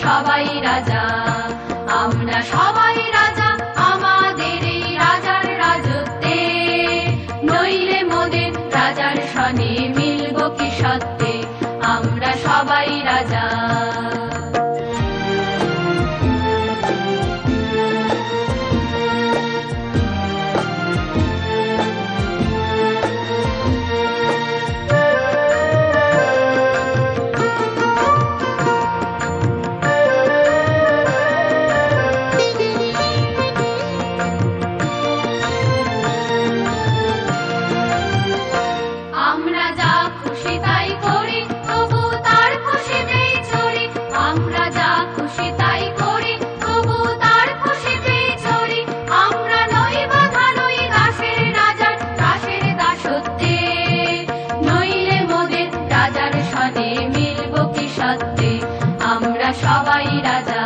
সবাই রাজা, আমরা সবাই রাজা আমাদের এই রাজার রাজত্বে, নইলে মোদের রাজার সনে মিলব কি সত্যে, আমরা সবাই রাজা। আমরা যা খুশি তাই করি, তবু তার খুশিতেই চলি, আমরা যা খুশি তাই করি, তবু তার খুশিতেই চলি, আমরা নই বাধা নই দাসের রাজার দাসের দাসত্বে, নইলে মোদের রাজার সনে মিলব কি সত্যে, আমরা সবাই রাজা।